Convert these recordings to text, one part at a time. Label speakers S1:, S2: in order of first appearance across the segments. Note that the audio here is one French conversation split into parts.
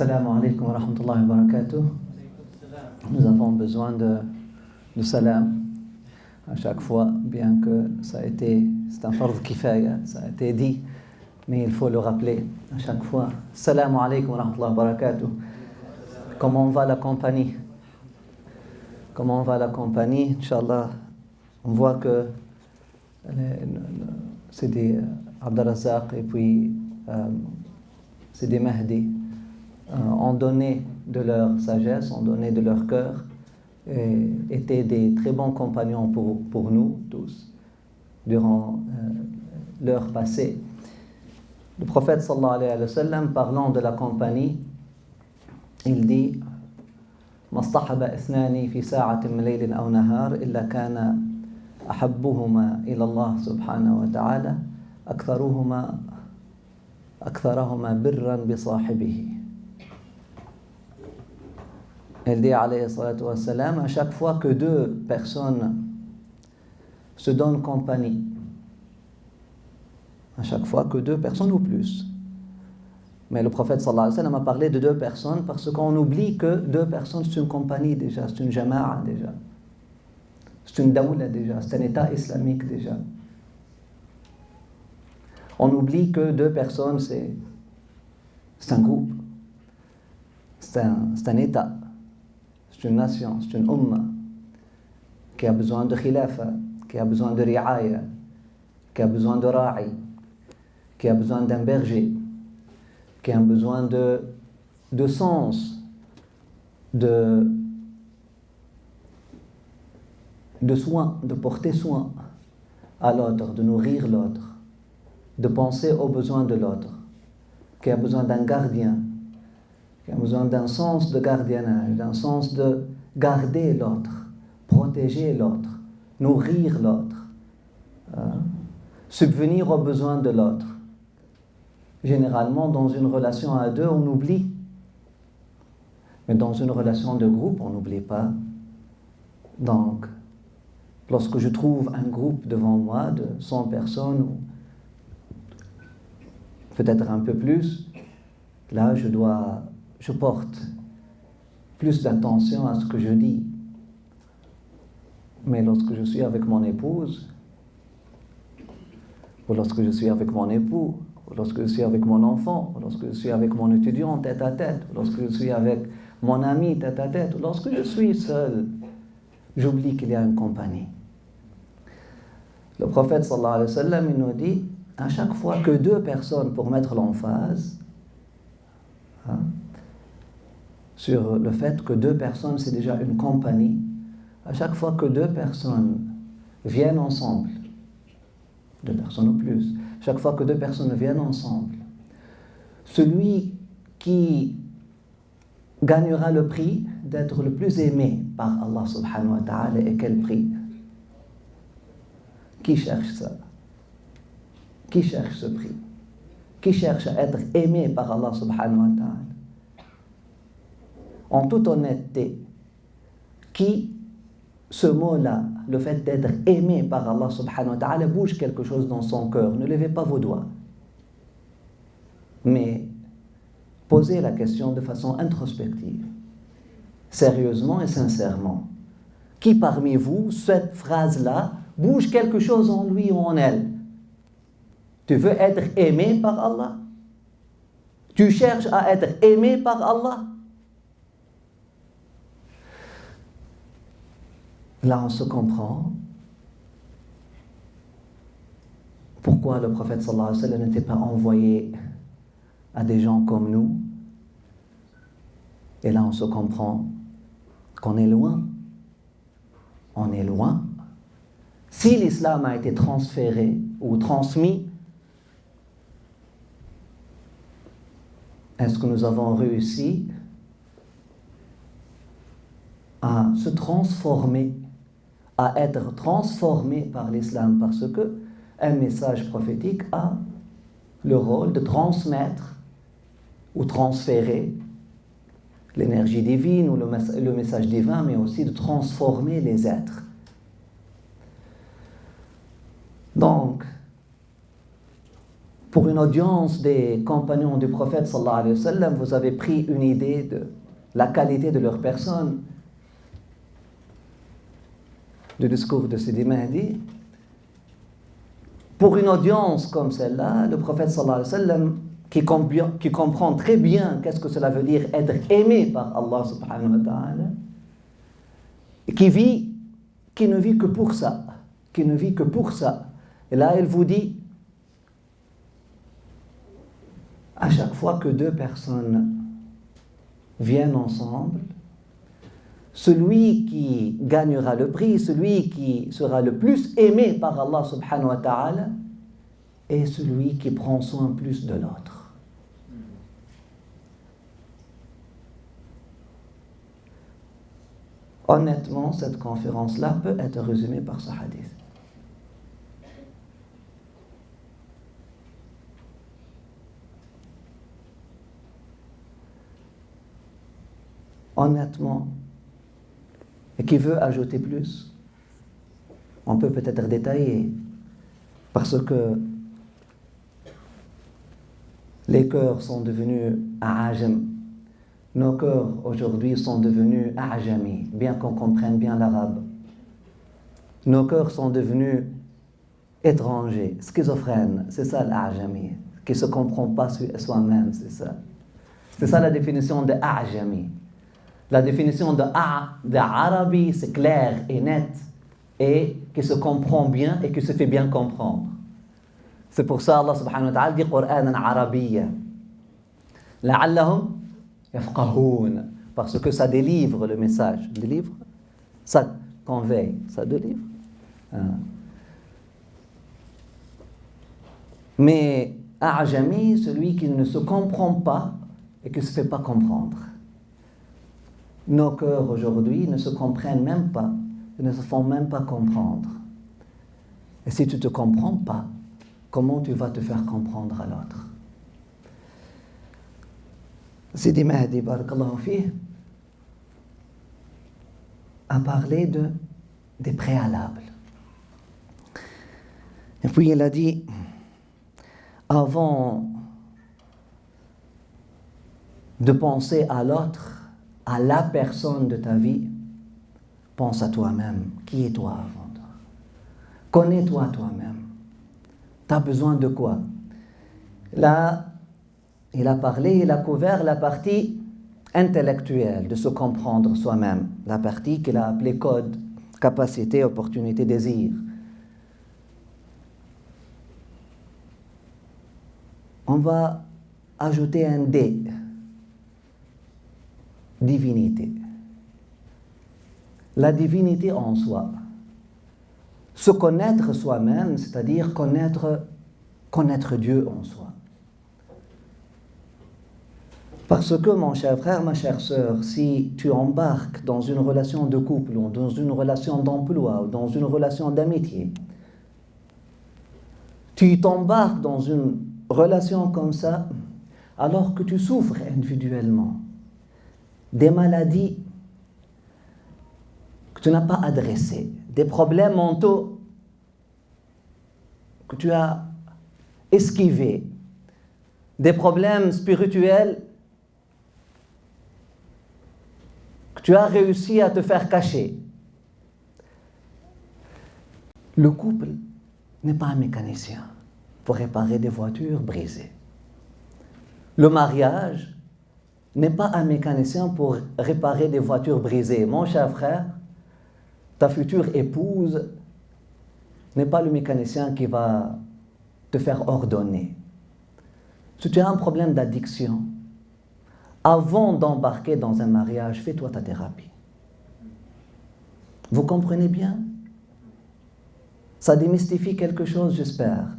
S1: Assalamu alaikum wa rahmatullahi wa barakatuh. Nous avons besoin de salam à chaque fois, bien que c'est un fard kifaya, ça a été dit, mais il faut le rappeler à chaque fois. Assalamu alaikum wa rahmatullahi wa barakatuh. Comment va la compagnie? Comment va la compagnie? Inch'Allah, on voit que c'est des Abdelrazak et puis c'est des Mahdi ont donné de leur sagesse, ont donné de leur cœur et étaient des très bons compagnons pour nous tous durant leur passé. Le prophète sallallahu alayhi wa sallam, parlant de la compagnie, il dit ما اصطحب اثنان في ساعة من ليل أو نهار إلا كان أحبهما إلى الله سبحانه وتعالى أكثرهما برا بصاحبه. Elle dit alayhi salatu wa salam, à chaque fois que deux personnes se donnent compagnie, à chaque fois que deux personnes ou plus. Mais le prophète sallallahu alayhi wa sallam a parlé de deux personnes parce qu'on oublie que deux personnes c'est une compagnie déjà, c'est une jama'a déjà, c'est une dawla déjà, c'est un état islamique déjà. On oublie que deux personnes c'est un groupe, c'est un état, c'est une nation, c'est une umma qui a besoin de khilafa, qui a besoin de ri'aya, qui a besoin de ra'i, qui a besoin d'un berger, qui a besoin de sens, de soin, de porter soin à l'autre, de nourrir l'autre, de penser aux besoins de l'autre, qui a besoin d'un gardien, qui a besoin d'un sens de gardiennage, d'un sens de garder l'autre, protéger l'autre, nourrir l'autre, subvenir aux besoins de l'autre. Généralement, dans une relation à deux, on oublie. Mais dans une relation de groupe, on n'oublie pas. Donc, lorsque je trouve un groupe devant moi de 100 personnes, ou peut-être un peu plus, là, je porte plus d'attention à ce que je dis. Mais lorsque je suis avec mon épouse, ou lorsque je suis avec mon époux, lorsque je suis avec mon enfant, lorsque je suis avec mon étudiant tête à tête, lorsque je suis avec mon ami tête à tête, lorsque je suis seul, j'oublie qu'il y a une compagnie. Le prophète sallallahu alayhi wa sallam, il nous dit, à chaque fois que deux personnes, pour mettre l'emphase sur le fait que deux personnes, c'est déjà une compagnie, à chaque fois que deux personnes viennent ensemble, deux personnes ou plus, chaque fois que deux personnes viennent ensemble, celui qui gagnera le prix d'être le plus aimé par Allah subhanahu wa ta'ala, et quel prix? Qui cherche ça? Qui cherche ce prix? Qui cherche à être aimé par Allah subhanahu wa ta'ala? En toute honnêteté, qui, ce mot-là, le fait d'être aimé par Allah subhanahu wa ta'ala, bouge quelque chose dans son cœur. Ne levez pas vos doigts. Mais posez la question de façon introspective, sérieusement et sincèrement. Qui parmi vous, cette phrase-là, bouge quelque chose en lui ou en elle? Tu veux être aimé par Allah? Tu cherches à être aimé par Allah? Là, on se comprend pourquoi le prophète sallallahu alayhi wa sallam n'était pas envoyé à des gens comme nous. Et là, on se comprend qu'on est loin. On est loin. Si l'islam a été transféré ou transmis, est-ce que nous avons réussi à se transformer, à être transformé par l'islam, parce que un message prophétique a le rôle de transmettre ou transférer l'énergie divine ou le message divin, mais aussi de transformer les êtres. Donc, Pour une audience des compagnons du prophète sallallahu alayhi wa sallam, vous avez pris une idée de la qualité de leur personne, du discours de Sidi Mahdi. Pour une audience comme celle-là, le prophète sallallahu alayhi wa sallam, qui comprend très bien qu'est-ce que cela veut dire être aimé par Allah subhanahu wa ta'ala, et qui ne vit que pour ça, qui ne vit que pour ça. Et là, il vous dit, à chaque fois que deux personnes viennent ensemble, celui qui gagnera le prix, celui qui sera le plus aimé par Allah subhanahu wa ta'ala, est celui qui prend soin plus de l'autre. Honnêtement, cette conférence-là peut être résumée par ce hadith. Honnêtement, et qui veut ajouter plus, on peut peut-être détailler, parce que les cœurs sont devenus a'ajam. Nos cœurs aujourd'hui sont devenus a'jami, bien qu'on comprenne bien l'arabe. Nos cœurs sont devenus étrangers, schizophrènes, c'est ça l'a'jami, qui ne se comprend pas soi-même, c'est ça. C'est ça la définition de a'jami. La définition de arabi, c'est clair et net, et qui se comprend bien et qui se fait bien comprendre. C'est pour ça Allah subhanahu wa ta'ala dit Qur'anan arabiyya. La'allahum yafqahoun. Parce que ça délivre le message. Délivre? Ça conveille, ça délivre. Mais a'jami, celui qui ne se comprend pas et qui ne se fait pas comprendre. Nos cœurs aujourd'hui ne se comprennent même pas, ne se font même pas comprendre. Et si tu ne te comprends pas, comment tu vas te faire comprendre à l'autre? Sidi Mahdi, barakallahu fih, a parlé des préalables. Et puis il a dit, avant de penser à l'autre, à la personne de ta vie, pense à toi-même. Qui es toi avant toi? Connais-toi toi-même. Tu as besoin de quoi? Là, il a parlé, il a couvert la partie intellectuelle de se comprendre soi-même, la partie qu'il a appelée code, capacité, opportunité, désir. On va ajouter un D. Divinité. La divinité en soi. Se connaître soi-même, c'est-à-dire connaître Dieu en soi. Parce que, mon cher frère, ma chère sœur, si tu embarques dans une relation de couple, ou dans une relation d'emploi, ou dans une relation d'amitié, tu t'embarques dans une relation comme ça, alors que tu souffres individuellement des maladies que tu n'as pas adressées, des problèmes mentaux que tu as esquivés, des problèmes spirituels que tu as réussi à te faire cacher. Le couple n'est pas un mécanicien pour réparer des voitures brisées. Le mariage n'est pas un mécanicien pour réparer des voitures brisées. Mon cher frère, ta future épouse n'est pas le mécanicien qui va te faire ordonner. Si tu as un problème d'addiction, avant d'embarquer dans un mariage, fais-toi ta thérapie. Vous comprenez bien? Ça démystifie quelque chose, j'espère.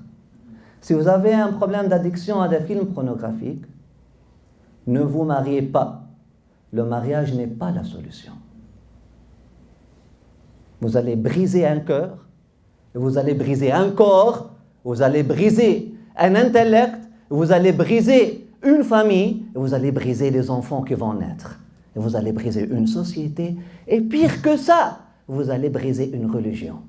S1: Si vous avez un problème d'addiction à des films pornographiques, ne vous mariez pas. Le mariage n'est pas la solution. Vous allez briser un cœur, vous allez briser un corps, vous allez briser un intellect, vous allez briser une famille, et vous allez briser les enfants qui vont naître. Et vous allez briser une société, et pire que ça, vous allez briser une religion.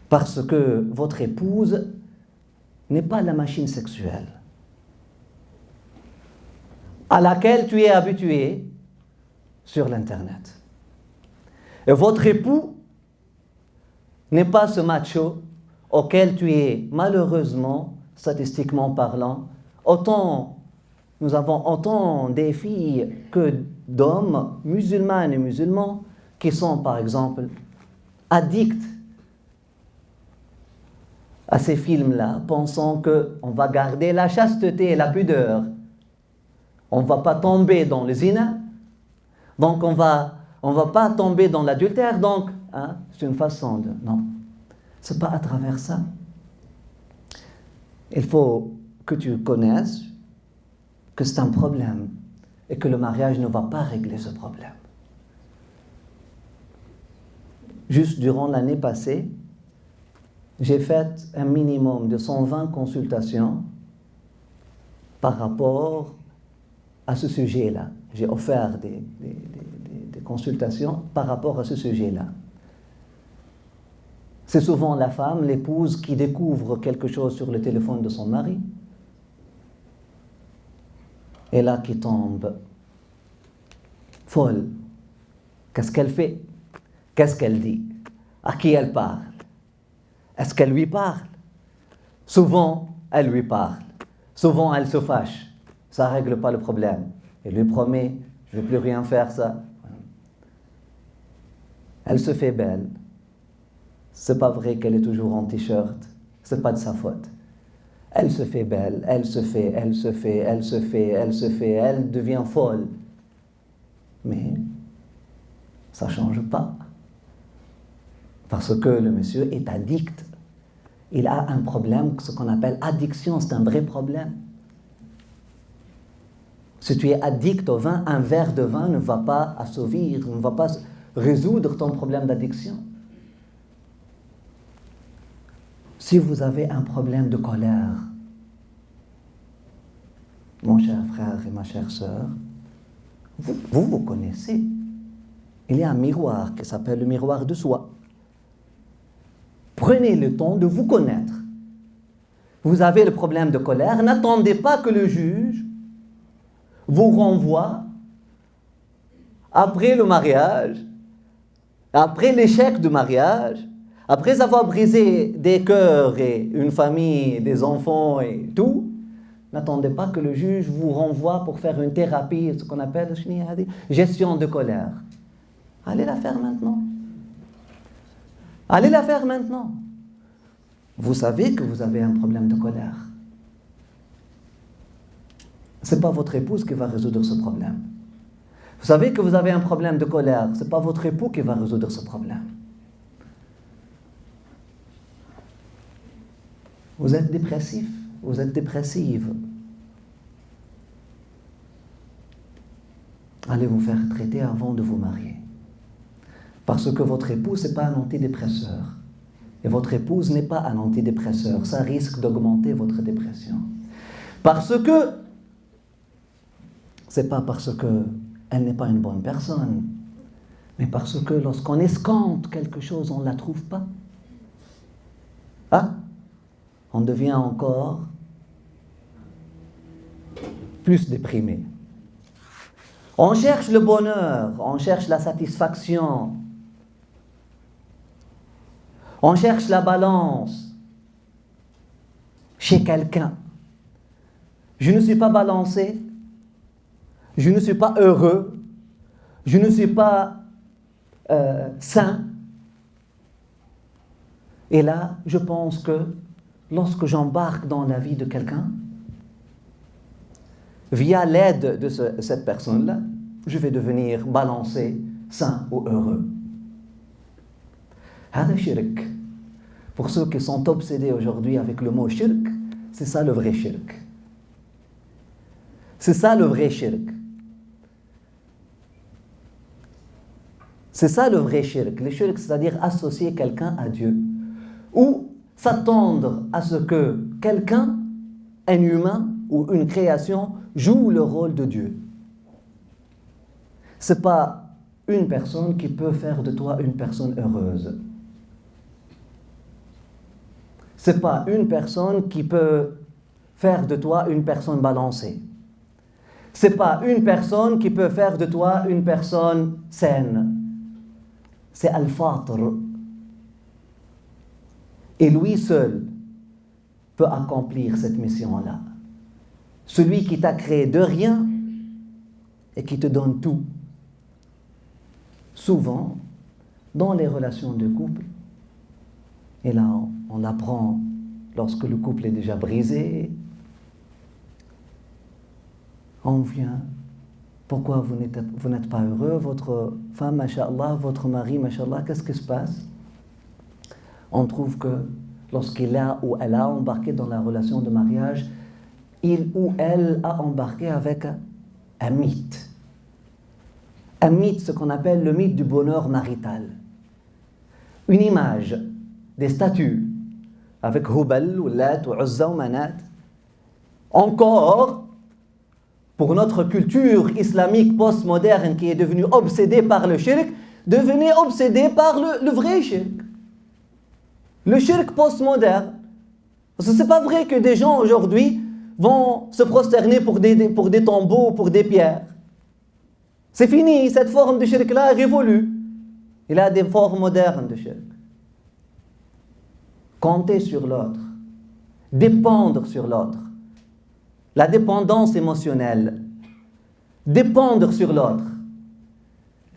S1: Parce que votre épouse n'est pas la machine sexuelle à laquelle tu es habitué sur l'Internet. Et votre époux n'est pas ce macho auquel tu es malheureusement, statistiquement parlant, nous avons autant des filles que d'hommes, musulmanes et musulmans, qui sont par exemple addicts à ces films-là, pensant qu'on va garder la chasteté et la pudeur. On ne va pas tomber dans le zina, donc on va pas tomber dans l'adultère, donc c'est une façon de... Non, ce n'est pas à travers ça. Il faut que tu connaisses que c'est un problème et que le mariage ne va pas régler ce problème. Juste durant l'année passée, j'ai fait un minimum de 120 consultations par rapport à ce sujet-là. J'ai offert des consultations par rapport à ce sujet-là. C'est souvent la femme, l'épouse, qui découvre quelque chose sur le téléphone de son mari. Et là, qui tombe folle. Qu'est-ce qu'elle fait? Qu'est-ce qu'elle dit? À qui elle parle? Est-ce qu'elle lui parle? Souvent, elle lui parle. Souvent, elle se fâche. Ça ne règle pas le problème. Elle lui promet, je ne vais plus rien faire, ça. Elle se fait belle. Ce n'est pas vrai qu'elle est toujours en t-shirt. Ce n'est pas de sa faute. Elle se fait belle, elle devient folle. Mais ça ne change pas. Parce que le monsieur est addict. Il a un problème, ce qu'on appelle addiction, c'est un vrai problème. Si tu es addict au vin, un verre de vin ne va pas assouvir, ne va pas résoudre ton problème d'addiction. Si vous avez un problème de colère, mon cher frère et ma chère sœur, vous connaissez. Il y a un miroir qui s'appelle le miroir de soi. Prenez le temps de vous connaître. Vous avez le problème de colère, n'attendez pas que le juge vous renvoie après le mariage, après l'échec du mariage, après avoir brisé des cœurs et une famille, des enfants et tout. N'attendez pas que le juge vous renvoie pour faire une thérapie, ce qu'on appelle gestion de colère. Allez la faire maintenant. Allez la faire maintenant. Vous savez que vous avez un problème de colère. Ce n'est pas votre épouse qui va résoudre ce problème. Vous savez que vous avez un problème de colère. Ce n'est pas votre époux qui va résoudre ce problème. Vous êtes dépressif, vous êtes dépressive. Allez vous faire traiter avant de vous marier. Parce que votre époux, ce n'est pas un antidépresseur. Et votre épouse n'est pas un antidépresseur. Ça risque d'augmenter votre dépression. Parce que, ce n'est pas parce qu'elle n'est pas une bonne personne, mais parce que lorsqu'on escompte quelque chose, on ne la trouve pas. On devient encore plus déprimé. On cherche le bonheur, on cherche la satisfaction, on cherche la balance chez quelqu'un. Je ne suis pas balancé, je ne suis pas heureux, je ne suis pas sain. Et là, je pense que lorsque j'embarque dans la vie de quelqu'un, via l'aide de cette personne-là, je vais devenir balancé, sain ou heureux. Hada shirk. Pour ceux qui sont obsédés aujourd'hui avec le mot shirk, c'est ça le vrai shirk. C'est ça le vrai shirk. C'est ça le vrai shirk. Le shirk, c'est-à-dire associer quelqu'un à Dieu. Ou s'attendre à ce que quelqu'un, un humain ou une création, joue le rôle de Dieu. Ce n'est pas une personne qui peut faire de toi une personne heureuse. Ce n'est pas une personne qui peut faire de toi une personne balancée. Ce n'est pas une personne qui peut faire de toi une personne saine. C'est Al-Fatr. Et lui seul peut accomplir cette mission-là. Celui qui t'a créé de rien et qui te donne tout. Souvent, dans les relations de couple, et là on l'apprend lorsque le couple est déjà brisé, on vient, pourquoi vous n'êtes pas heureux, votre femme, masha'Allah, votre mari, masha'Allah, qu'est-ce qui se passe? On trouve que lorsqu'il a ou elle a embarqué dans la relation de mariage, il ou elle a embarqué avec un mythe. Un mythe, ce qu'on appelle le mythe du bonheur marital. Une image, des statues, avec Hubal, ou Lat, ou Uzza, ou Manat. Encore, pour notre culture islamique postmoderne qui est devenue obsédée par le shirk, devenez obsédée par le vrai shirk. Le shirk postmoderne. Parce que ce n'est pas vrai que des gens aujourd'hui vont se prosterner pour des tombeaux, pour des pierres. C'est fini, cette forme de shirk-là est révolue. Il y a des formes modernes de shirk. Compter sur l'autre, dépendre sur l'autre. La dépendance émotionnelle, dépendre sur l'autre.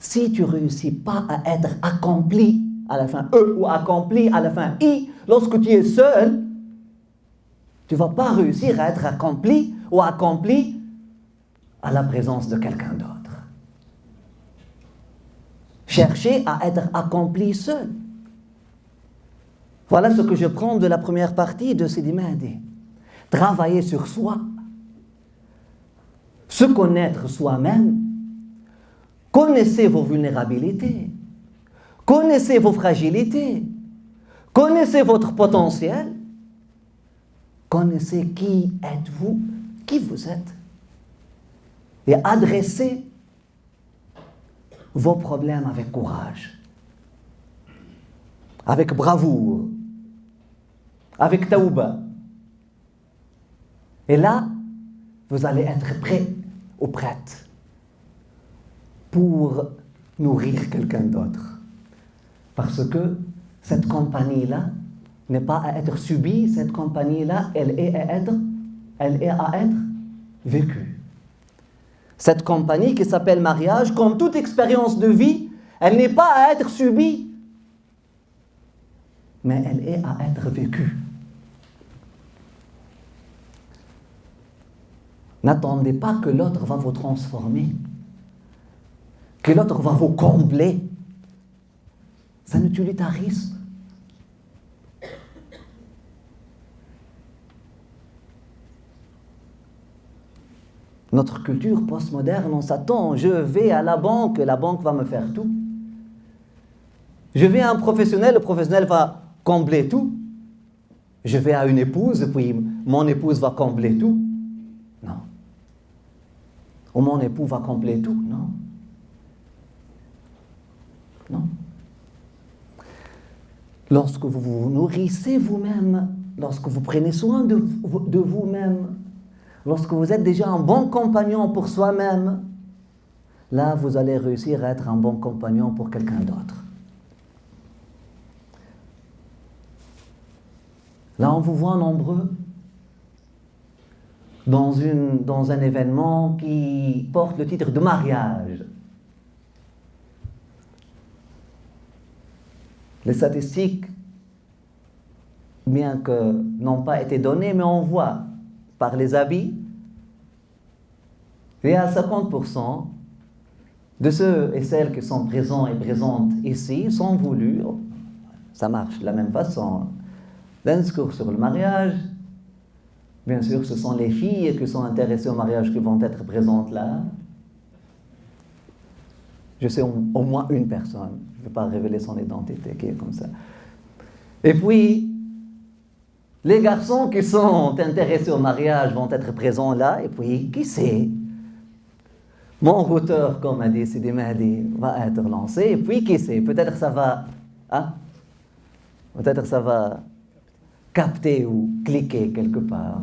S1: Si tu ne réussis pas à être accompli à la fin E ou accompli à la fin I, lorsque tu es seul, tu ne vas pas réussir à être accompli ou accompli à la présence de quelqu'un d'autre. Cherchez à être accompli seul. Voilà ce que je prends de la première partie de Sidi Mahdi. Travailler sur soi. Se connaître soi-même. Connaissez vos vulnérabilités. Connaissez vos fragilités. Connaissez votre potentiel. Connaissez qui êtes-vous, qui vous êtes. Et adressez vos problèmes avec courage, avec bravoure, avec taouba. Et là, vous allez être prêt ou prête pour nourrir quelqu'un d'autre. Parce que cette compagnie-là n'est pas à être subie, cette compagnie-là, elle est à être vécue. Cette compagnie qui s'appelle mariage, comme toute expérience de vie, elle n'est pas à être subie, mais elle est à être vécue. N'attendez pas que l'autre va vous transformer, que l'autre va vous combler. C'est un utilitarisme. Notre culture postmoderne, on s'attend, je vais à la banque va me faire tout. Je vais à un professionnel, le professionnel va combler tout. Je vais à une épouse, puis mon épouse va combler tout. Non. Ou mon époux va combler tout. Non. Non. Lorsque vous vous nourrissez vous-même, lorsque vous prenez soin de vous-même, lorsque vous êtes déjà un bon compagnon pour soi-même, là, vous allez réussir à être un bon compagnon pour quelqu'un d'autre. Là, on vous voit nombreux dans un événement qui porte le titre de mariage. Les statistiques, bien que n'ont pas été données, mais on voit par les habits, il y a 50% de ceux et celles qui sont présents et présentes ici sont voulus, ça marche de la même façon, d'un discours sur le mariage. Bien sûr, ce sont les filles qui sont intéressées au mariage qui vont être présentes là. Je sais au moins une personne, je ne vais pas révéler son identité, qui est comme ça. Et puis, les garçons qui sont intéressés au mariage vont être présents là, et puis, qui sait? Mon routeur, comme a dit Sidi Mahdi, va être lancé, et puis, qui sait? Peut-être ça va capter ou cliquer quelque part.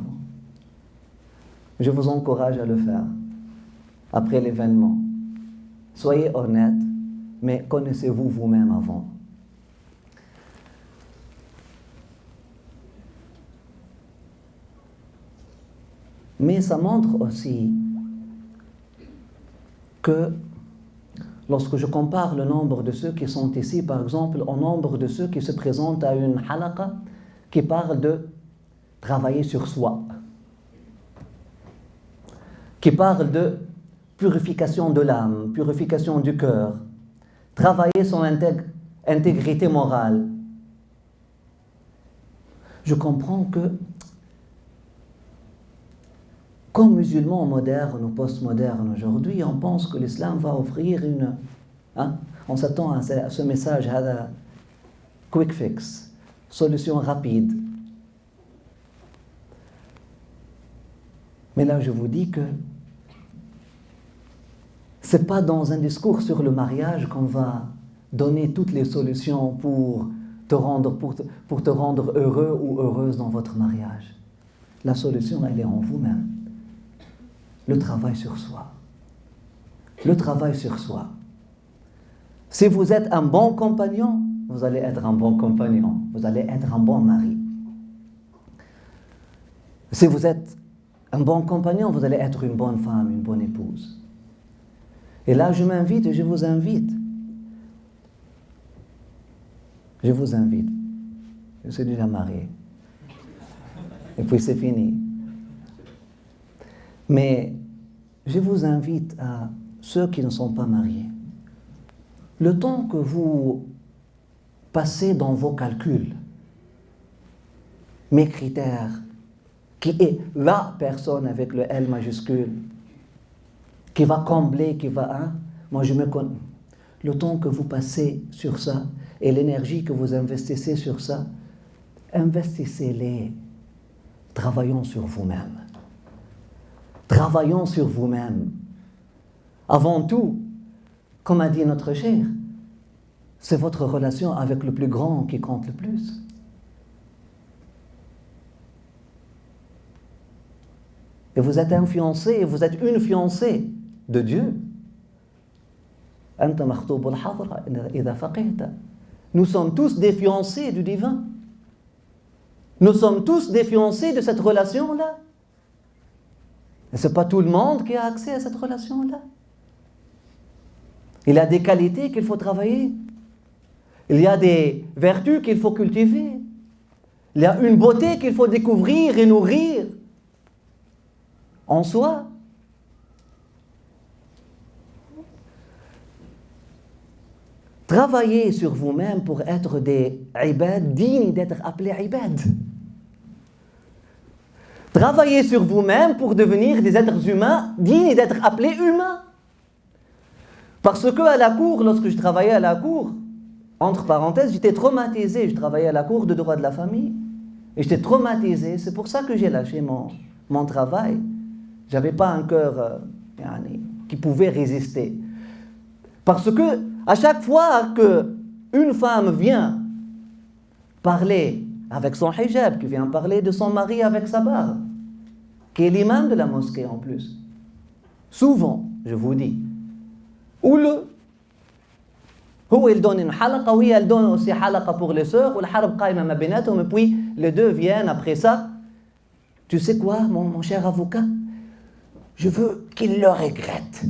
S1: Je vous encourage à le faire après l'événement. Soyez honnête, mais connaissez-vous vous-même avant. Mais ça montre aussi que lorsque je compare le nombre de ceux qui sont ici, par exemple, au nombre de ceux qui se présentent à une halaqa qui parle de travailler sur soi, qui parle de purification de l'âme, purification du cœur, travailler son intégrité morale, je comprends que comme musulmans modernes ou postmodernes aujourd'hui, on pense que l'islam va offrir une... on s'attend à ce message, à quick fix, solution rapide. Mais là, je vous dis que ce n'est pas dans un discours sur le mariage qu'on va donner toutes les solutions pour te rendre heureux ou heureuse dans votre mariage. La solution, elle est en vous-même. Le travail sur soi. Le travail sur soi. Si vous êtes un bon compagnon, vous allez être un bon compagnon. Vous allez être un bon mari. Si vous êtes un bon compagnon, vous allez être une bonne femme, une bonne épouse. Et là, je m'invite et je vous invite. Je vous invite. Je suis déjà marié. Et puis c'est fini. Mais je vous invite à ceux qui ne sont pas mariés. Le temps que vous passez dans vos calculs, mes critères, qui est la personne avec le L majuscule, qui va combler, qui va... moi je me connais. Le temps que vous passez sur ça et l'énergie que vous investissez sur ça, investissez-les. Travaillons sur vous-même. Travaillons sur vous-même. Avant tout, comme a dit notre cher, c'est votre relation avec le plus grand qui compte le plus. Et vous êtes un fiancé, vous êtes une fiancée de Dieu. Nous sommes tous des fiancés du divin. Nous sommes tous des fiancés de cette relation-là. Et ce n'est pas tout le monde qui a accès à cette relation-là. Il y a des qualités qu'il faut travailler. Il y a des vertus qu'il faut cultiver. Il y a une beauté qu'il faut découvrir et nourrir en soi. Travaillez sur vous-même pour être des ibad dignes d'être appelés ibad. Travaillez sur vous-même pour devenir des êtres humains dignes d'être appelés humains. Parce que à la cour, lorsque je travaillais à la cour, entre parenthèses, j'étais traumatisé. Je travaillais à la cour de droit de la famille. Et j'étais traumatisé. C'est pour ça que j'ai lâché mon travail. Je n'avais pas un cœur qui pouvait résister. Parce que à chaque fois qu'une femme vient parler avec son hijab, qui vient parler de son mari avec sa barbe, qui est l'imam de la mosquée en plus, souvent, je vous dis, ou il donne une halaqa, oui, elle donne aussi halaqa pour les sœurs, ou le harb qaïma ma bainatoum, et puis les deux viennent après ça. Tu sais quoi, mon cher avocat? Je veux qu'il le regrette.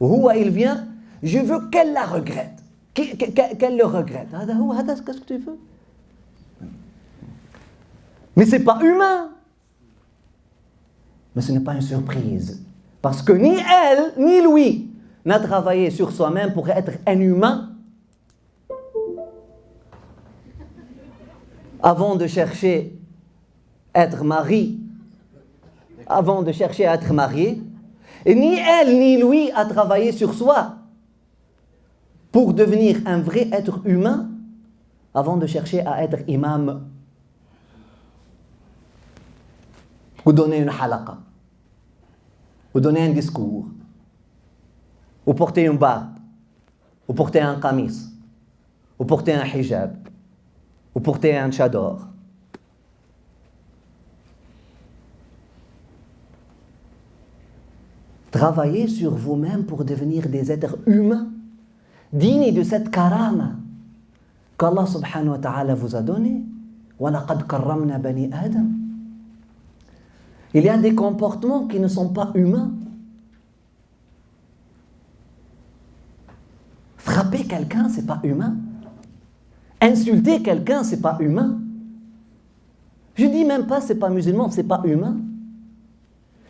S1: Ou il vient, je veux qu'elle la regrette. Qu'elle le regrette. Qu'est-ce que tu veux? Mais ce n'est pas humain. Mais ce n'est pas une surprise. Parce que ni elle, ni lui n'a travaillé sur soi-même pour être un humain avant de chercher à être mari, avant de chercher à être marié. Et ni elle, ni lui a travaillé sur soi pour devenir un vrai être humain avant de chercher à être imam ou donner une halaqa ou donner un discours ou porter une barbe ou porter un qamis ou porter un hijab ou porter un chador Travaillez sur vous-même pour devenir des êtres humains, dignes de cette karama qu'Allah subhanahu wa ta'ala vous a donnée. وَلَقَدْ كَرَّمْنَا بَنِي آدَمَ. Il y a des comportements qui ne sont pas humains. Frapper quelqu'un, c'est pas humain. Insulter quelqu'un, c'est pas humain. Je dis même pas c'est pas musulman, c'est pas humain.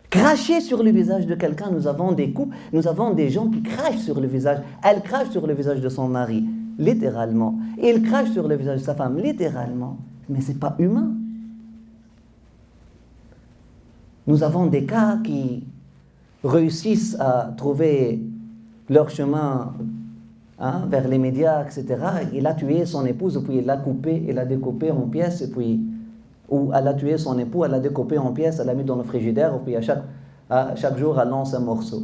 S1: Cracher sur le visage de quelqu'un, nous avons des coups, nous avons des gens qui crachent sur le visage. Elle crache sur le visage de son mari, littéralement. Et il crache sur le visage de sa femme, littéralement. Mais c'est pas humain. Nous avons des cas qui réussissent à trouver leur chemin vers les médias, etc. Il a tué son épouse, puis il l'a coupé, il l'a découpé en pièces, et puis, ou elle a tué son époux, elle l'a découpé en pièces, elle l'a mis dans le frigidaire, et puis à chaque jour, elle lance un morceau.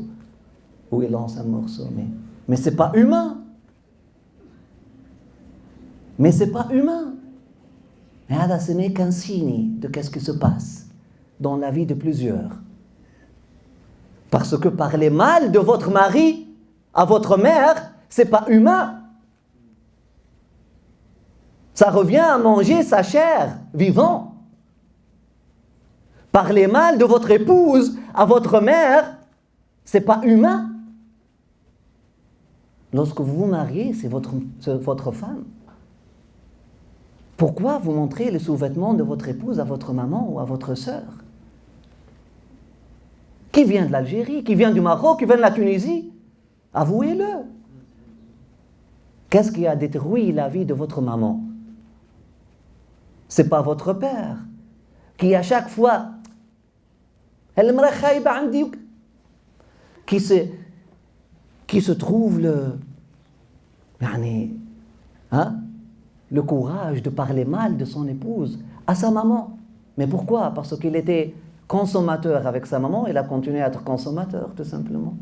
S1: Ou il lance un morceau. Mais c'est pas humain. Mais c'est pas humain. Et là, ce n'est qu'un signe de qu'est-ce qui se passe dans la vie de plusieurs. Parce que parler mal de votre mari à votre mère, c'est pas humain. Ça revient à manger sa chair vivant. Parler mal de votre épouse à votre mère, c'est pas humain. Lorsque vous vous mariez, c'est votre femme. Pourquoi vous montrez les sous-vêtements de votre épouse à votre maman ou à votre sœur? Qui vient de l'Algérie, qui vient du Maroc, qui vient de la Tunisie? Avouez-le. Qu'est-ce qui a détruit la vie de votre maman? C'est pas votre père qui à chaque fois qui se trouve le courage de parler mal de son épouse à sa maman. Mais pourquoi? Parce qu'il était consommateur avec sa maman, il a continué à être consommateur, tout simplement.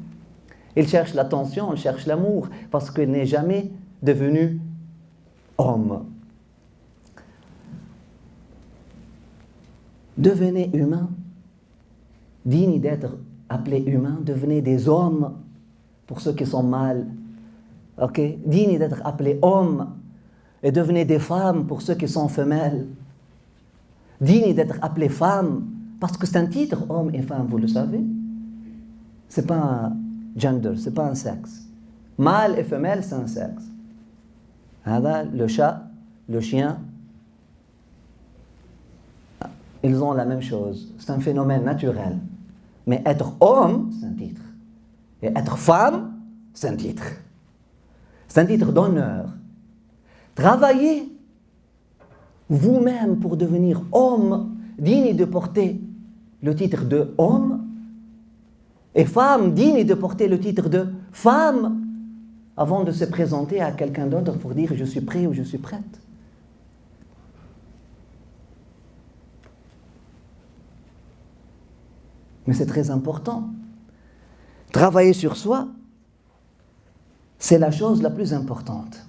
S1: Il cherche l'attention, il cherche l'amour, parce qu'il n'est jamais devenu homme. Devenez humain, digne d'être appelé humain, devenez des hommes pour ceux qui sont mâles, okay? Digne d'être appelé homme, et devenez des femmes pour ceux qui sont femelles, digne d'être appelé femme, parce que c'est un titre, homme et femme, vous le savez. C'est pas un gender, c'est pas un sexe. Mâle et femelle, c'est un sexe. Le chat, le chien, ils ont la même chose. C'est un phénomène naturel. Mais être homme, c'est un titre. Et être femme, c'est un titre. C'est un titre d'honneur. Travaillez vous-même pour devenir homme, digne de porter le titre de homme, et femme, digne de porter le titre de femme, avant de se présenter à quelqu'un d'autre pour dire « je suis prêt » ou « je suis prête ». Mais c'est très important. Travailler sur soi, c'est la chose la plus importante.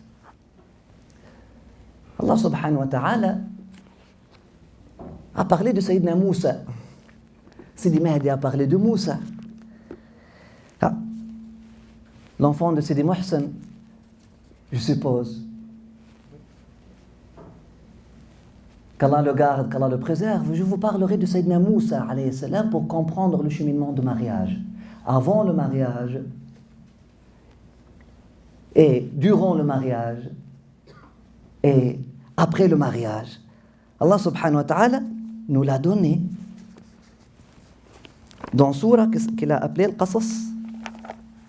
S1: Allah subhanahu wa ta'ala a parlé de Sayyidina Moussa. Sidi Mahdi a parlé de Moussa. L'enfant de Sidi Mohsen, je suppose. Qu'Allah le garde, qu'Allah le préserve. Je vous parlerai de Sayyidina Moussa alayhi salam pour comprendre le cheminement du mariage. Avant le mariage et durant le mariage et après le mariage. Allah subhanahu wa ta'ala nous l'a donné dans Sourate qu'il a appelé Al-Qasas,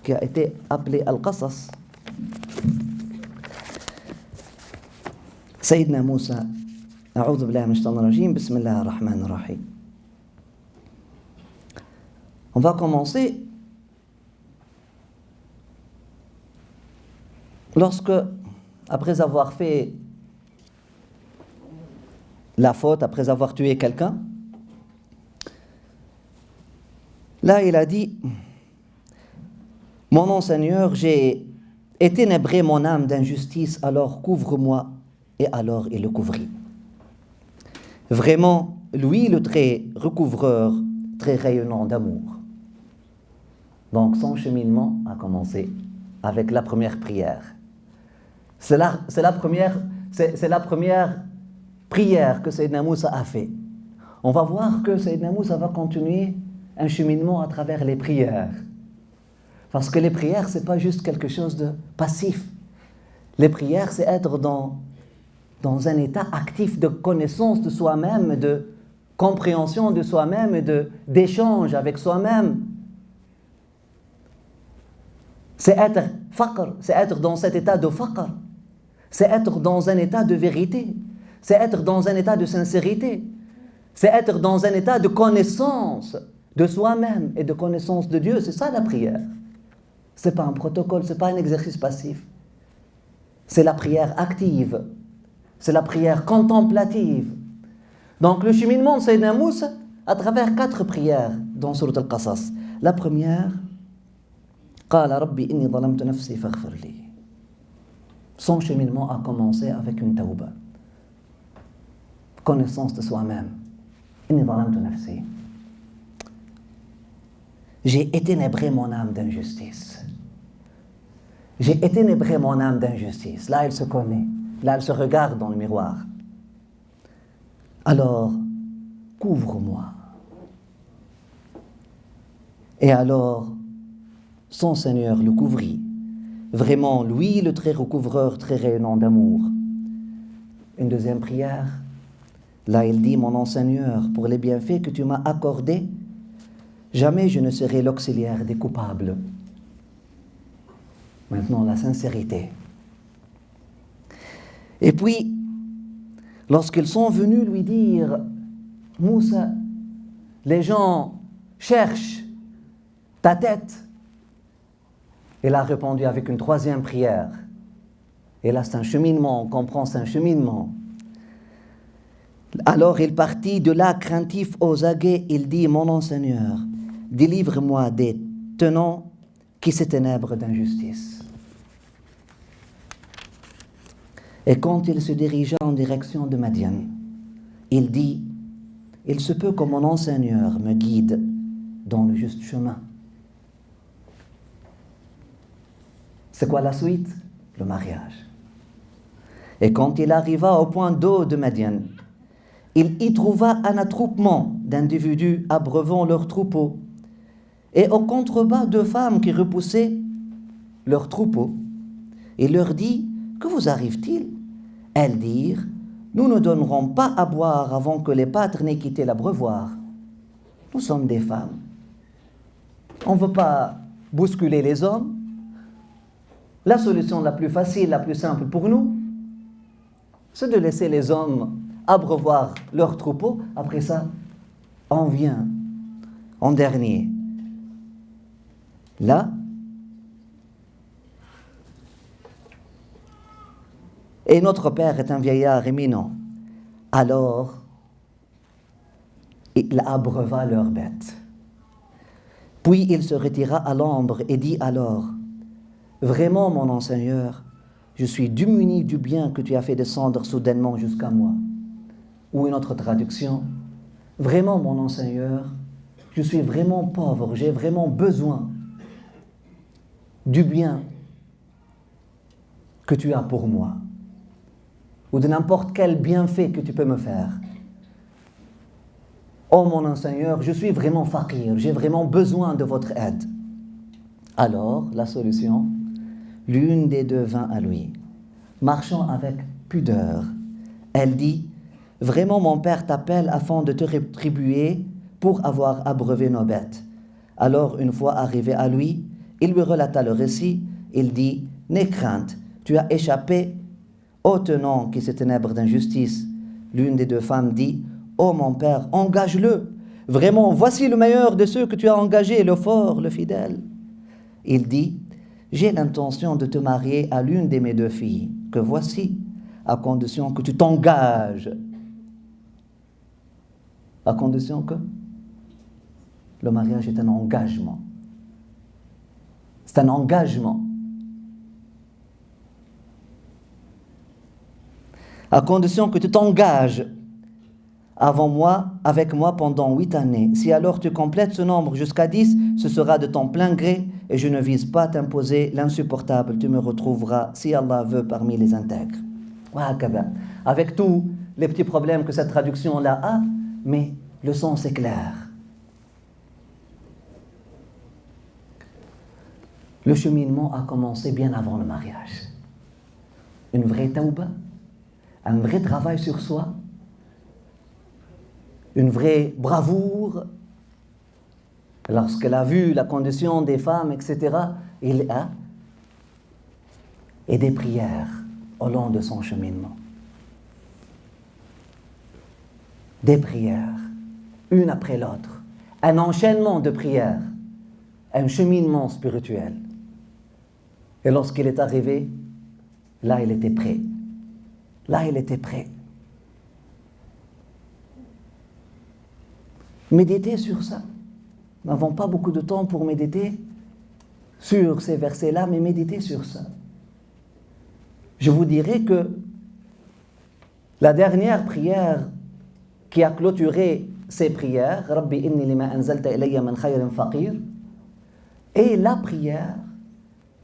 S1: qui a été appelé Al-Qasas. Sayyidina Moussa, A'udhu billahi minash shaitanir rajim, Bismillahir rahmanir rahim. On va commencer lorsque, après avoir fait la faute, après avoir tué quelqu'un, là il a dit: mon nom Seigneur, j'ai éténébré mon âme d'injustice, alors couvre-moi. Et alors il le couvrit. Vraiment, lui le très recouvreur, très rayonnant d'amour. Donc son cheminement a commencé avec la première prière. C'est la première prière que Sayyidina Moussa a fait. On va voir que Sayyidina Moussa va continuer un cheminement à travers les prières. Parce que les prières, ce n'est pas juste quelque chose de passif. Les prières, c'est être dans un état actif de connaissance de soi-même, de compréhension de soi-même et d'échange avec soi-même. C'est être faqr, c'est être dans cet état de faqr. C'est être dans un état de vérité. C'est être dans un état de sincérité. C'est être dans un état de connaissance de soi-même et de connaissance de Dieu. C'est ça la prière. Ce n'est pas un protocole, ce n'est pas un exercice passif. C'est la prière active. C'est la prière contemplative. Donc le cheminement de Sayyidina Moussa à travers 4 prières dans Sourate Al-Qasas. La première, قال ربي إني ظلمت نفسي فاغفر لي. Son cheminement a commencé avec une tawba. Connaissance de soi-même. إني ظلمت نفسي. J'ai éténébré mon âme d'injustice. J'ai éténébré mon âme d'injustice. Là, elle se connaît. Là, elle se regarde dans le miroir. Alors, couvre-moi. Et alors, son Seigneur le couvrit. Vraiment, lui, le très recouvreur, très rayonnant d'amour. Une deuxième prière. Là, il dit, mon Seigneur, pour les bienfaits que tu m'as accordés, jamais je ne serai l'auxiliaire des coupables. Maintenant, la sincérité. Et puis, lorsqu'ils sont venus lui dire, Moussa, les gens cherchent ta tête. Il a répondu avec une troisième prière. Et là, c'est un cheminement, on comprend, c'est un cheminement. Alors il partit de là, craintif aux aguets, il dit, mon Seigneur, délivre-moi des tenants qui s'éténèbrent d'injustice. Et quand il se dirigea en direction de Madian, il dit, il se peut que mon Seigneur me guide dans le juste chemin. C'est quoi la suite? Le mariage. Et quand il arriva au point d'eau de Madian, il y trouva un attroupement d'individus abreuvant leurs troupeaux et au contrebas 2 femmes qui repoussaient leurs troupeaux. Il leur dit, que vous arrive-t-il? Elles dirent, nous ne donnerons pas à boire avant que les pâtres n'aient quitté l'abreuvoir. Nous sommes des femmes. On ne veut pas bousculer les hommes. La solution la plus facile, la plus simple pour nous, c'est de laisser les hommes abreuvoir leurs troupeaux. Après ça, on vient en dernier. Là, et notre père est un vieillard éminent. Alors, il abreuva leurs bêtes. Puis il se retira à l'ombre et dit alors, vraiment, mon Seigneur, je suis démuni du bien que tu as fait descendre soudainement jusqu'à moi. Ou une autre traduction, vraiment, mon Seigneur, je suis vraiment pauvre, j'ai vraiment besoin du bien que tu as pour moi, ou de n'importe quel bienfait que tu peux me faire. Oh mon Seigneur, je suis vraiment faqir, j'ai vraiment besoin de votre aide. Alors, la solution, l'une des 2 vint à lui, marchant avec pudeur. Elle dit, vraiment mon père t'appelle afin de te rétribuer pour avoir abreuvé nos bêtes. Alors, une fois arrivé à lui, il lui relata le récit. Il dit, n'aie crainte, tu as échappé au tenant qui se ténèbre d'injustice. L'une des 2 femmes dit, oh mon père, engage-le. Vraiment, voici le meilleur de ceux que tu as engagés, le fort, le fidèle. Il dit, j'ai l'intention de te marier à l'une de mes 2 filles, que voici, à condition que tu t'engages. À condition que le mariage est un engagement. C'est un engagement. À condition que tu t'engages avec moi pendant 8 années. Si alors tu complètes ce nombre jusqu'à 10, ce sera de ton plein gré et je ne vise pas t'imposer l'insupportable. Tu me retrouveras, si Allah veut, parmi les intègres. Avec tous les petits problèmes que cette traduction-là a, mais le sens est clair. Le cheminement a commencé bien avant le mariage. Une vraie tauba, un vrai travail sur soi, une vraie bravoure. Lorsqu'elle a vu la condition des femmes, etc., et des prières au long de son cheminement. Des prières, une après l'autre, un enchaînement de prières, un cheminement spirituel. Et lorsqu'il est arrivé, là, il était prêt. Là, il était prêt. Méditez sur ça. Nous n'avons pas beaucoup de temps pour méditer sur ces versets-là, mais méditez sur ça. Je vous dirai que la dernière prière qui a clôturé ces prières, Rabbi inni lima anzalta ilayya min khayrin faqir, est la prière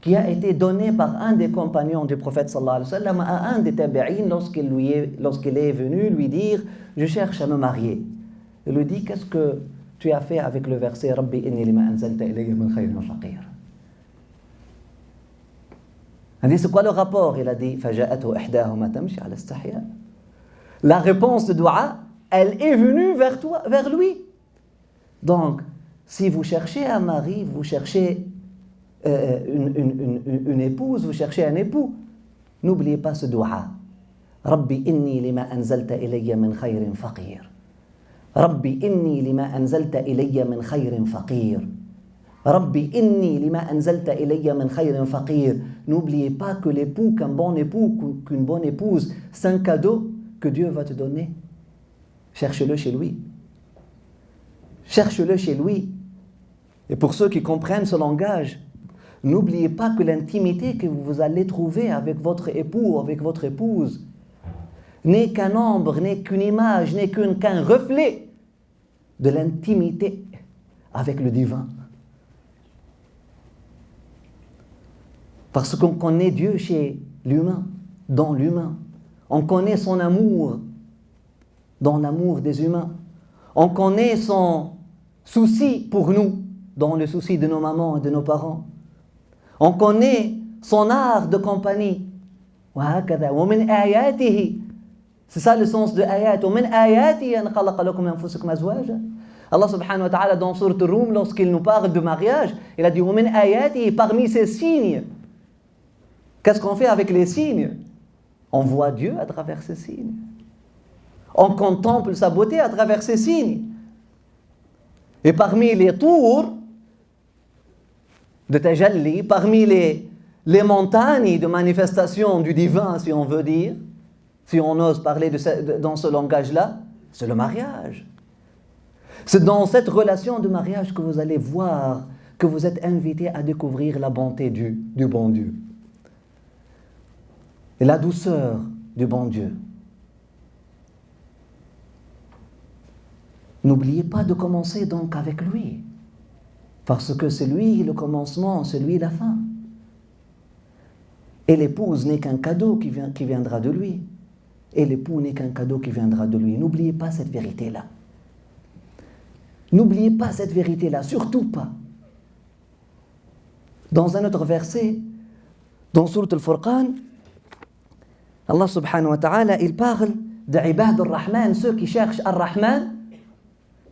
S1: qui a été donnée par un des compagnons du prophète sallallahu alayhi wa sallam à un des tabi'in lorsqu'il est venu lui dire « Je cherche à me marier ». Il lui dit « Qu'est-ce que tu as fait avec le verset « Rabbi inni lima anzalta ilayya min khayrin faqir ». Il a dit « C'est quoi le rapport ?» Il a dit « Faja'atuhu ihdahuma tamshi ala istihya ». La réponse de dua, elle est venue vers lui. Donc, si vous cherchez un mari, vous cherchez une épouse, vous cherchez un époux, n'oubliez pas ce dua. Rabbi inni lima anzalta ilayya min khayrin faqir. Rabbi inni lima anzalta ilayya min khayrin faqir. Rabbi inni lima anzalta ilayya min khayrin faqir. N'oubliez pas que l'époux, qu'un bon époux, qu'une bonne épouse, c'est un cadeau que Dieu va te donner. Cherche-le chez lui. Cherche-le chez lui. Et pour ceux qui comprennent ce langage, n'oubliez pas que l'intimité que vous allez trouver avec votre époux ou avec votre épouse n'est qu'un ombre, n'est qu'une image, n'est qu'un reflet de l'intimité avec le divin. Parce qu'on connaît Dieu chez l'humain, dans l'humain. On connaît son amour dans l'amour des humains. On connaît son souci pour nous dans le souci de nos mamans et de nos parents. On connaît son art de compagnie. C'est ça le sens de ayat. Allah subhanahu wa ta'ala dans Sourate Rum, lorsqu'il nous parle de mariage, il a dit parmi ces signes. Qu'est-ce qu'on fait avec les signes? On voit Dieu à travers ces signes. On contemple sa beauté à travers ces signes. Et parmi les tours de Tajalli, parmi les montagnes de manifestation du divin, si on veut dire, si on ose parler dans ce langage-là, c'est le mariage. C'est dans cette relation de mariage que vous allez voir que vous êtes invité à découvrir la bonté du bon Dieu. Et la douceur du bon Dieu. N'oubliez pas de commencer donc avec lui. Parce que c'est lui le commencement, c'est lui la fin. Et l'épouse n'est qu'un cadeau qui viendra de lui. Et l'époux n'est qu'un cadeau qui viendra de lui. N'oubliez pas cette vérité-là. N'oubliez pas cette vérité-là, surtout pas. Dans un autre verset, dans Sourate Al-Furqan, Allah subhanahu wa ta'ala, il parle d'Ibad al-Rahman, ceux qui cherchent al-Rahman.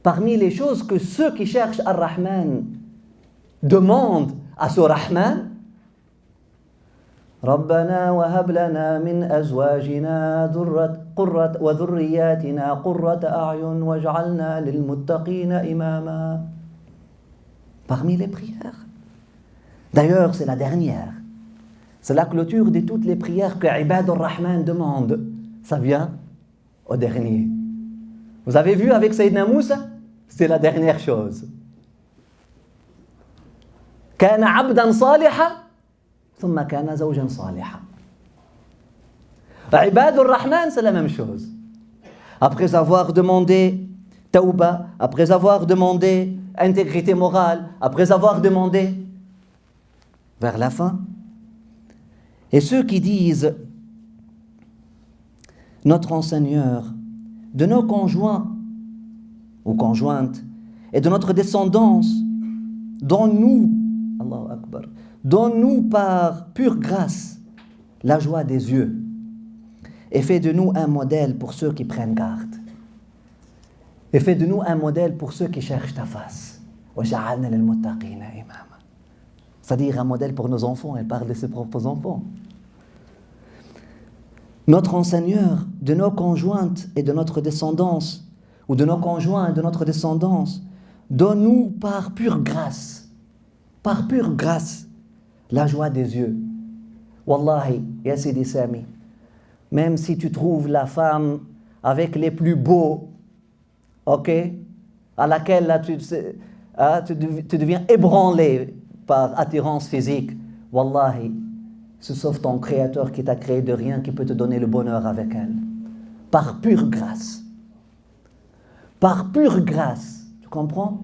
S1: Parmi les choses que ceux qui cherchent al-Rahman demandent à ce Rahman, ربنا وهب لنا من أزواجنا قرة وذرياتنا قرة أعين واجعلنا للمتقين إماما. Parmi les prières. D'ailleurs, c'est la dernière. C'est la clôture de toutes les prières que Ibad al-Rahman demande. Ça vient au dernier. Vous avez vu avec Sayyidina Moussa? C'est la dernière chose. كان عبدا صالحا ثم كان زوجا صالحا. عباد الرحمن, c'est la même chose. après avoir demandé tauba, après avoir demandé intégrité morale, après avoir demandé vers la fin. Et ceux qui disent notre Seigneur, de nos conjoints ou conjointes et de notre descendance, donne-nous, Allahu Akbar, donne-nous par pure grâce la joie des yeux et fais de nous un modèle pour ceux qui prennent garde. Et fais de nous un modèle pour ceux qui cherchent ta face. C'est-à-dire un modèle pour nos enfants, elle parle de ses propres enfants. Notre Seigneur, de nos conjointes et de notre descendance, ou de nos conjoints et de notre descendance, donne-nous par pure grâce, la joie des yeux. Wallahi, ya Sidi Sami, même si tu trouves la femme avec les plus beaux, ok, à laquelle là, tu deviens ébranlé par attirance physique, wallahi, c'est sauf ton Créateur qui t'a créé de rien qui peut te donner le bonheur avec elle. Par pure grâce. Par pure grâce. Tu comprends?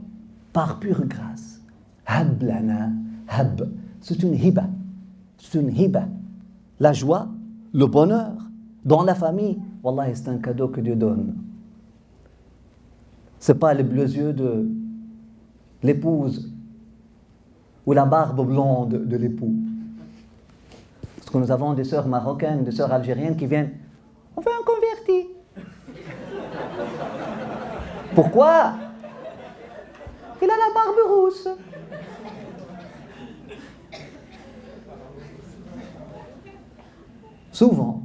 S1: Par pure grâce. Hab lana, hab. C'est une hiba. C'est une hiba. La joie, le bonheur, dans la famille, wallahi, c'est un cadeau que Dieu donne. Ce n'est pas les bleus yeux de l'épouse ou la barbe blonde de l'époux. Parce que nous avons des sœurs marocaines, des sœurs algériennes qui viennent, on fait un converti. Pourquoi? Il a la barbe rousse. Souvent.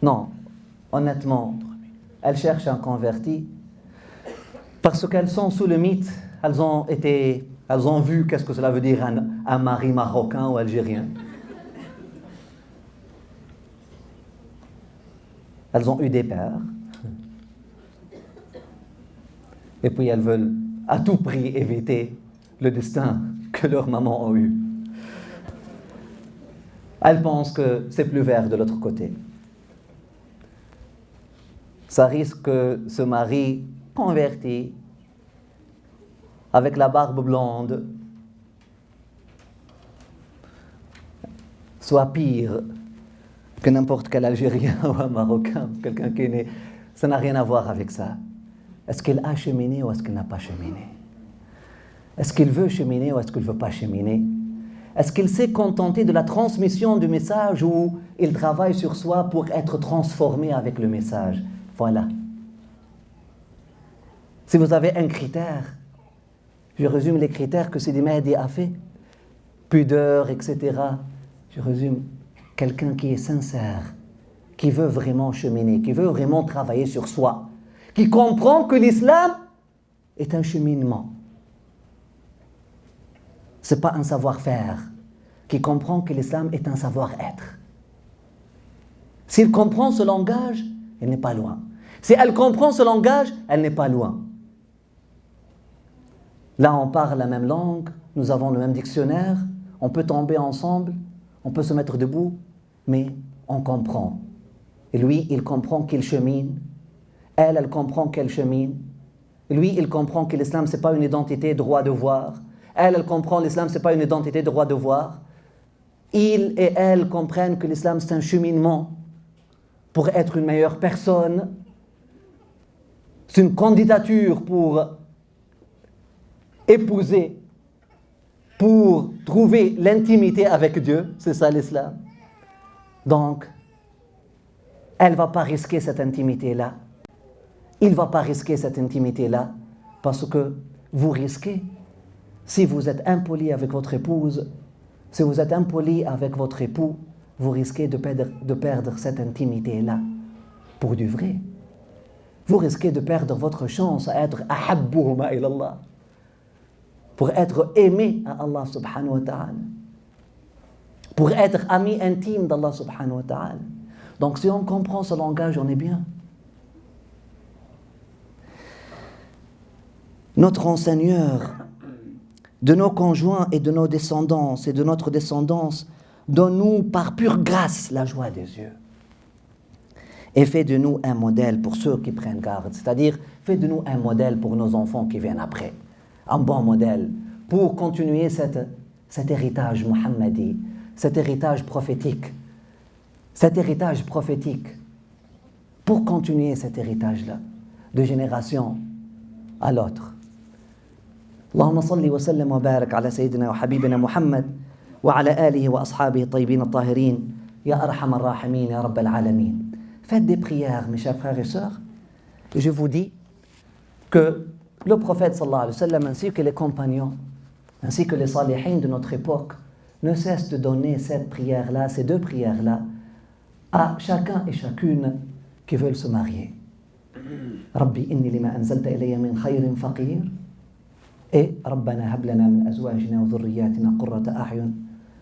S1: Non, honnêtement, elles cherchent un converti parce qu'elles sont sous le mythe, elles ont vu qu'est-ce que cela veut dire un mari marocain ou algérien. Elles ont eu des pères. Et puis elles veulent à tout prix éviter le destin que leurs mamans ont eu. Elles pensent que c'est plus vert de l'autre côté. Ça risque que ce mari converti, avec la barbe blonde, soit pire que n'importe quel Algérien ou un Marocain, quelqu'un qui est né. Ça n'a rien à voir avec ça. Est-ce qu'il a cheminé ou est-ce qu'il n'a pas cheminé? Est-ce qu'il veut cheminer ou est-ce qu'il ne veut pas cheminer? Est-ce qu'il s'est contenté de la transmission du message ou il travaille sur soi pour être transformé avec le message? Voilà. Si vous avez un critère, je résume les critères que Sidi Mahdi a fait, pudeur, etc. Je résume, quelqu'un qui est sincère, qui veut vraiment cheminer, qui veut vraiment travailler sur soi, qui comprend que l'islam est un cheminement. Ce n'est pas un savoir-faire, qui comprend que l'islam est un savoir-être. S'il comprend ce langage, il n'est pas loin. Si elle comprend ce langage, elle n'est pas loin. Là, on parle la même langue, nous avons le même dictionnaire, on peut tomber ensemble, on peut se mettre debout, mais on comprend. Et lui, il comprend qu'il chemine. Elle comprend qu'elle chemine. Lui, il comprend que l'islam, ce n'est pas une identité droit-devoir. Elle comprend que l'islam, ce n'est pas une identité droit-devoir. Il et elle comprennent que l'islam, c'est un cheminement pour être une meilleure personne. C'est une candidature pour épouser, pour trouver l'intimité avec Dieu. C'est ça l'islam. Donc, elle ne va pas risquer cette intimité-là. Il ne va pas risquer cette intimité-là parce que vous risquez, si vous êtes impoli avec votre épouse, si vous êtes impoli avec votre époux, vous risquez de perdre cette intimité-là pour du vrai. Vous risquez de perdre votre chance à être ahabbuhuma ilallah, pour être aimé à Allah subhanahu wa ta'ala, pour être ami intime d'Allah subhanahu wa ta'ala. Donc si on comprend ce langage, on est bien. Notre Seigneur, de nos conjoints et de nos descendances et de notre descendance, donne-nous par pure grâce la joie des yeux. Et fais de nous un modèle pour ceux qui prennent garde. C'est-à-dire, fais de nous un modèle pour nos enfants qui viennent après. Un bon modèle pour continuer cet héritage muhammadi, cet héritage prophétique. Cet héritage prophétique. Pour continuer cet héritage-là, de génération à l'autre. اللهم صل وسلم وبارك على سيدنا وحبيبنا محمد وعلى آله وأصحابه الطيبين الطاهرين يا أرحم الراحمين يا رب العالمين. Faites des prières, mes chers frères et sœurs. Et je vous dis que le prophète sallallahu alayhi wa sallam ainsi que les compagnons, ainsi que les salihins de notre époque, ne cessent de donner cette prière-là, ces deux prières-là, à chacun et chacune qui veulent se marier. Rabbi inni lima anzalta ilayya min khayrin faqir. Et ربنا هب لنا من أزواجنا وذرياتنا قرة أعين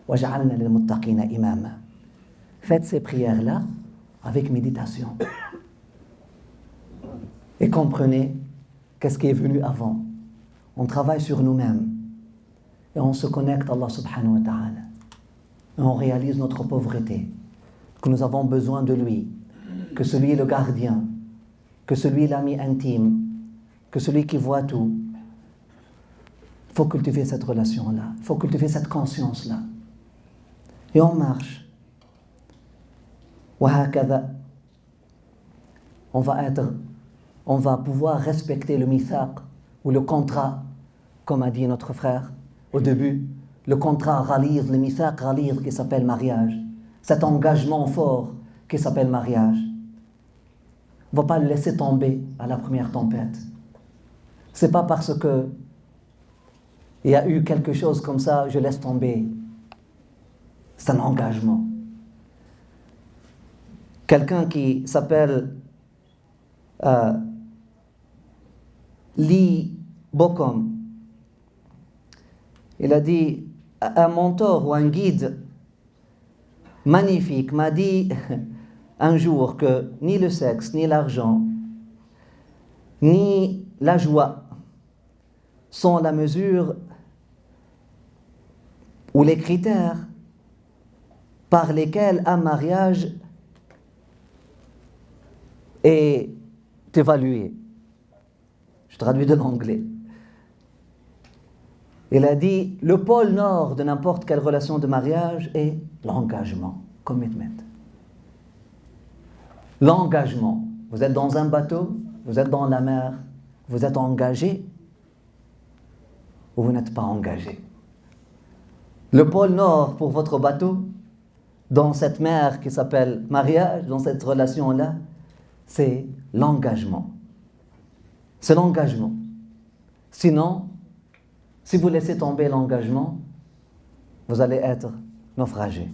S1: واجعلنا للمتقين إماما. Faites ces prières-là avec méditation. Et comprenez qu'est-ce qui est venu avant. On travaille sur nous-mêmes et on se connecte à Allah subhanahu wa ta'ala. Et on réalise notre pauvreté, que nous avons besoin de lui, que celui est le gardien, que celui est l'ami intime, que celui qui voit tout. Il faut cultiver cette relation-là, il faut cultiver cette conscience-là. Et on marche. On va pouvoir respecter le mithaq ou le contrat, comme a dit notre frère au début, le contrat ghalidh, le mithaq ghalidh qui s'appelle mariage, cet engagement fort qui s'appelle mariage. On ne va pas le laisser tomber à la première tempête. C'est pas parce que il y a eu quelque chose comme ça, je laisse tomber. C'est un engagement. Quelqu'un qui s'appelle Lee Bokom, il a dit, un mentor ou un guide magnifique m'a dit un jour que ni le sexe, ni l'argent, ni la joie sont la mesure ou les critères par lesquels un mariage est évalué. Je traduis de l'anglais. Il a dit, le pôle nord de n'importe quelle relation de mariage est l'engagement, commitment. L'engagement. Vous êtes dans un bateau, vous êtes dans la mer, vous êtes engagé ou vous n'êtes pas engagé. Le pôle nord pour votre bateau, dans cette mer qui s'appelle mariage, dans cette relation-là, c'est l'engagement. C'est l'engagement. Sinon, si vous laissez tomber l'engagement, vous allez être naufragé.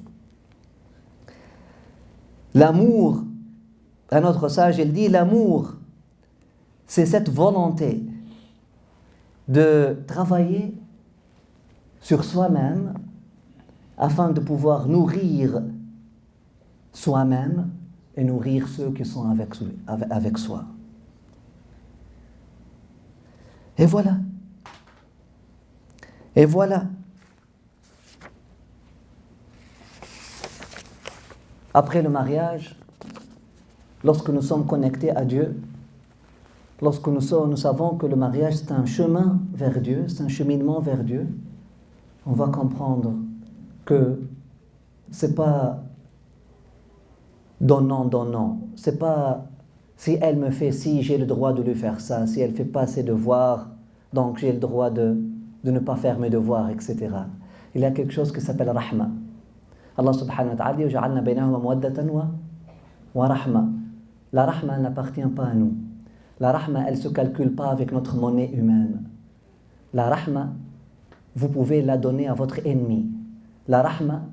S1: L'amour, un autre sage, il dit, l'amour, c'est cette volonté de travailler sur soi-même afin de pouvoir nourrir soi-même et nourrir ceux qui sont avec soi. Et voilà. Et voilà. Après le mariage, lorsque nous sommes connectés à Dieu, lorsque nous savons que le mariage c'est un chemin vers Dieu, c'est un cheminement vers Dieu, on va comprendre que c'est pas donnant, c'est pas si elle me fait ci, j'ai le droit de lui faire ça, si elle fait pas ses devoirs, donc j'ai le droit de ne pas faire mes devoirs, etc. Il y a quelque chose qui s'appelle rahma. Allah subhanahu wa ta'ala dit وَجَعَلْنَا بَيْنَهُمَا مَوَدَّةً وَرَحْمَةً. La rahma n'appartient pas à nous. La rahma, elle ne se calcule pas avec notre monnaie humaine. La rahma, vous pouvez la donner à votre ennemi. La rahma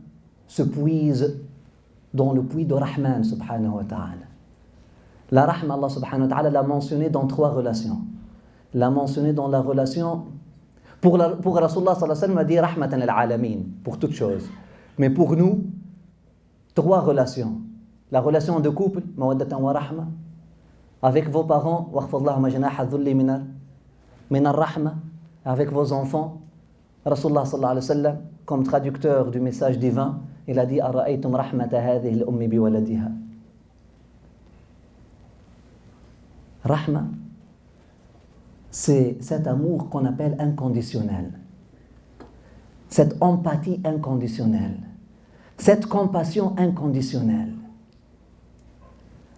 S1: se puise dans le puits de Rahman subhanahu wa ta'ala. La rahma, Allah subhanahu wa ta'ala l'a mentionné dans 3 relations. L'a mentionné dans la relation pour Rasulullah sallallahu alayhi wa sallam, a dit rahmatan al-alamin, pour toutes choses. Mais pour nous, 3 relations. La relation de couple, mawaddatan wa rahma, avec vos parents, waqfadallahu ma janaha dhulli min ar-rahma, avec vos enfants. Rasulullah sallallahu alayhi wa sallam, comme traducteur du message divin, il a dit ara'aytum rahmata hadhihi al-ummi bi waladiha. Rahma, c'est cet amour qu'on appelle inconditionnel, cette empathie inconditionnelle, cette compassion inconditionnelle.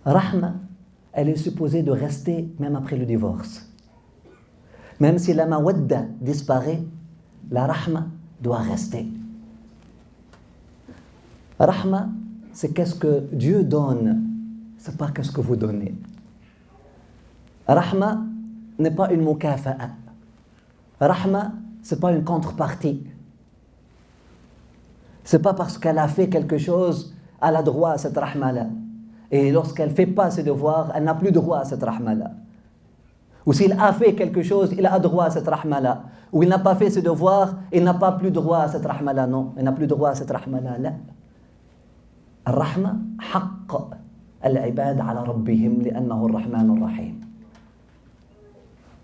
S1: Rahma, elle est supposée de rester même après le divorce. Même si la mawadda disparaît, la rahma doit rester. Rahma, c'est qu'est-ce que Dieu donne, c'est pas qu'est-ce que vous donnez. Rahma n'est pas une mukafa'a. Rahma, c'est pas une contrepartie. C'est pas parce qu'elle a fait quelque chose, elle a droit à cette rahma-là. Et lorsqu'elle ne fait pas ses devoirs, elle n'a plus droit à cette rahma-là. Ou s'il a fait quelque chose, il a droit à cette rahma-là. Ou il n'a pas fait ses devoirs, il n'a pas plus droit à cette rahma-là. Non, il n'a plus droit à cette rahma-là. لا. الرحمة حق العباد على ربهم لأنه الرحمن الرحيم.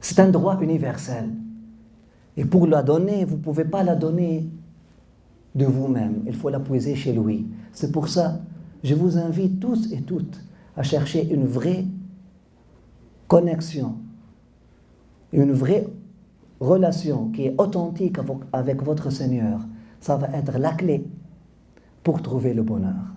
S1: C'est un droit universel. Et pour la donner, vous ne pouvez pas la donner de vous-même. Il faut la puiser chez lui. C'est pour ça, je vous invite tous et toutes à chercher une vraie connexion, une vraie relation qui est authentique avec votre Seigneur. Ça va être la clé pour trouver le bonheur.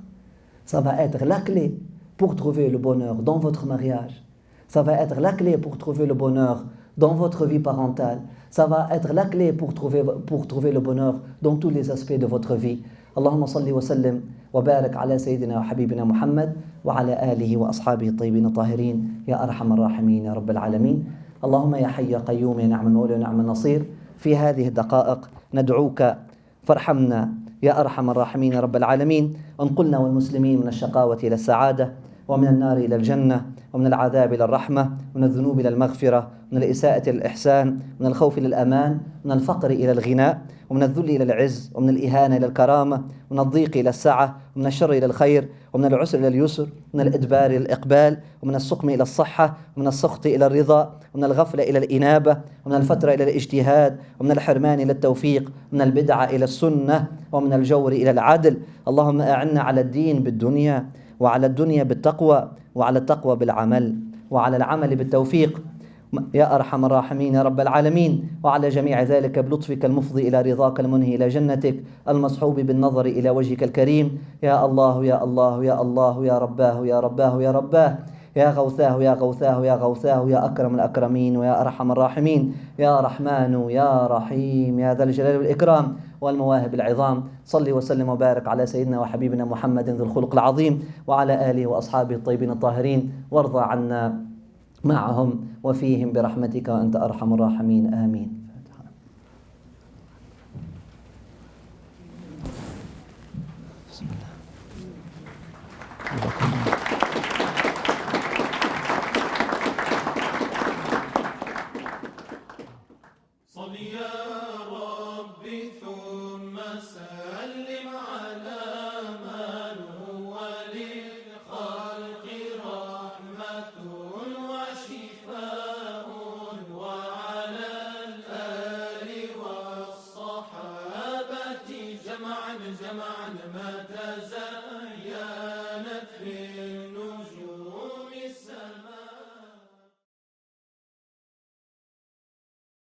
S1: Ça va être la clé pour trouver le bonheur dans votre mariage. Ça va être la clé pour trouver le bonheur dans votre vie parentale. Ça va être la clé pour trouver le bonheur dans tous les aspects de votre vie. Allahumma salli wa sallim wa barak ala sayyidina wa habibina Muhammad wa ala alihi wa ashabihi at-tayyibin at-tahirin ya arhamar rahimin ya rabbal alamin. اللهم يا حي يا قيوم يا نعم المولى ونعم النصير في هذه الدقائق ندعوك فارحمنا يا أرحم الراحمين يا رب العالمين. انقلنا والمسلمين من الشقاوة إلى السعادة ومن النار إلى الجنة ومن العذاب إلى الرحمة ومن الذنوب إلى المغفرة ومن الإساءة إلى الإحسان ومن الخوف إلى الأمان ومن الفقر إلى الغناء ومن الذل إلى العز ومن الإهانة إلى الكرامة ومن الضيق إلى السعة ومن الشر إلى الخير ومن العسر إلى اليسر ومن الإدبار إلى الإقبال ومن السقم إلى الصحة ومن السخط إلى الرضا ومن الغفلة إلى الإنابة ومن الفترة إلى الاجتهاد ومن الحرمان إلى التوفيق ومن البدعة إلى السنة ومن الجور إلى العدل. اللهم أعنا على الدين بالدنيا وعلى الدنيا بالتقوى وعلى التقوى بالعمل وعلى العمل بالتوفيق يا أرحم الراحمين يا رب العالمين. وعلى جميع ذلك بلطفك المفضي إلى رضاك المنهي إلى جنتك المصحوب بالنظر إلى وجهك الكريم. يا الله يا الله يا الله يا رباه يا رباه يا رباه يا غوثاه يا غوثاه يا غوثاه يا أكرم الأكرمين ويا أرحم الراحمين يا رحمن يا رحيم يا ذا الجلال والإكرام والمواهب العظام. صل وسلم وبارك على سيدنا وحبيبنا محمد ذي الخلق العظيم وعلى آله وأصحابه الطيبين الطاهرين وارضى عنا معهم وفيهم برحمتك وأنت أرحم الراحمين آمين. بسم الله.
S2: صل يا ربي ثم سلم على من هو للخلق رحمة وشفاء وعلى الآل والصحابة جمعا ما تزال